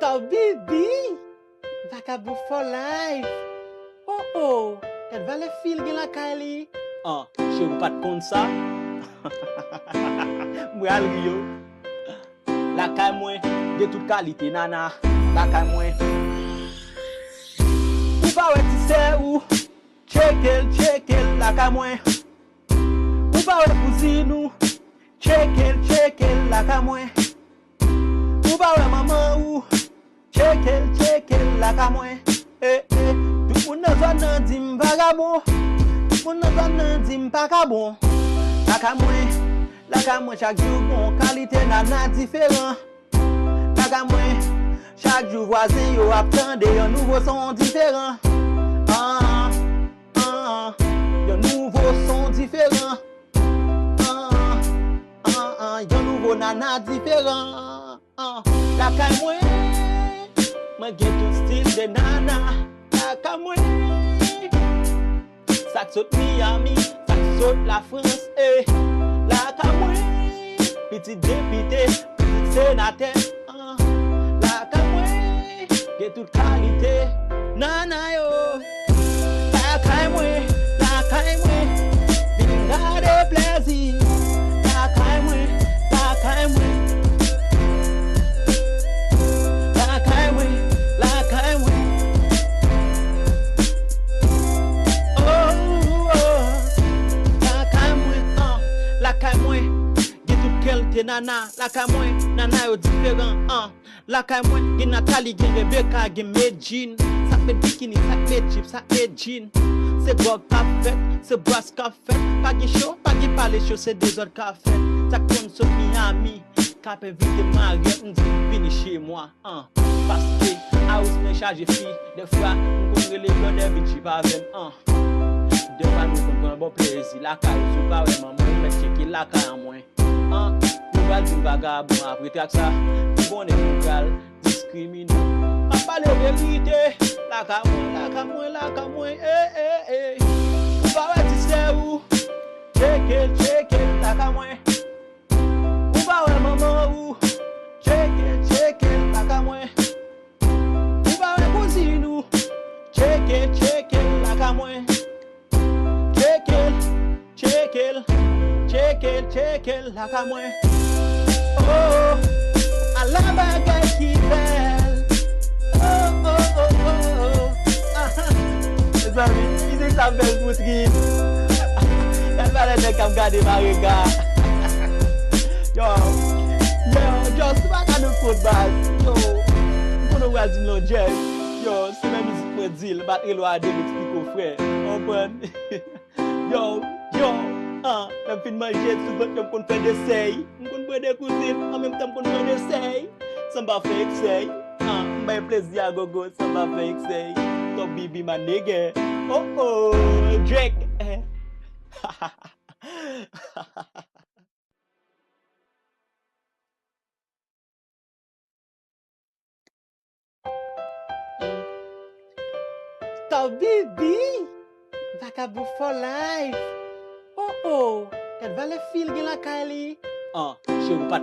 Tau bibi, vagabond for life. Oh, kat vale fil gen la Kylie. Che ou pat kon sa? Mwen al riyo. La kay mwen, de tout kalite nana. La kay mwen. Ou pa wè ti se ou? Chekel, la kay mwen. Ou pa wè cousine ou? Chekel, la kay mwen. Ou pa wè maman ou? Chekel, la kay mwen. Tout moun nan zon nan di m vagabond. Tout moun nan zon nan di m pakabon. La kay mwen chaque jour bon qualité nana différent. La kay mwen chaque jour voisin yo attendé un nouveau son différent. Un nouveau son différent. Un nouveau nana différent. La kay mwen get tout style de nana. La kay mwen ça saute Miami, ça saute la France, la kay mwen, petit député, petit sénateur, la kay mwen, get toute qualité, nana yo, la kay mwen, vin de plaisir, la kay mwen, la kay mwen, la kay mwen. La kay mwen, gen tout qualité nana. La kay mwen, nana yo différent. La kay mwen, gen Nathalie, gen Rebecca, gen Medjin. Sak met bikini, sak met chip, sak met jean. Se gog ka fet, se bras ka fet. Pa gen show, pa gen pale show, se des autres ka fet. Sak kon sot Miami, ka pe vite Marriott, m'di vini chez moi. Parce que, house men charge fi. De fois, m'kon rele blonde vite pa ven. De fois, nous kon bon plaisir. La kay sou pa wè maman. Cheke la kay an mwen. Pou val di vagabond apre trak sa. Pou bonne pou val diskrimine. A pale verite. La kay mwen, la kay mwen, la kay mwen. Pou pa wè ti se ou? Chekel, la kay mwen. Pou pa wè maman ou? Chekel, la kay mwen. Pou pa wè cousine ou? Chekel, la kay mwen. Chekel, la kay mwen. A la bagay ki bel. Zami, isi sa bel poutrin. Yan pale de kam gade ma rega. Yo, just baka nou kout bas. Yo, mkono wazim lo jen. Yo, se men mizik mwen zil, bat ilo a de l'expliko fre. Open. Yo. Mwen fin manje souvent mwen kon fè desey. Mwen kon bwe de kouzine, an mèm tan kon fè desey. San ba fè eksey. Mwen plezi a gogo, san ba fè eksey. Top bibi ma nege. Drake. Tau bibi, vagabond for life. Kat vale fil gen la Kylie. Che ou pat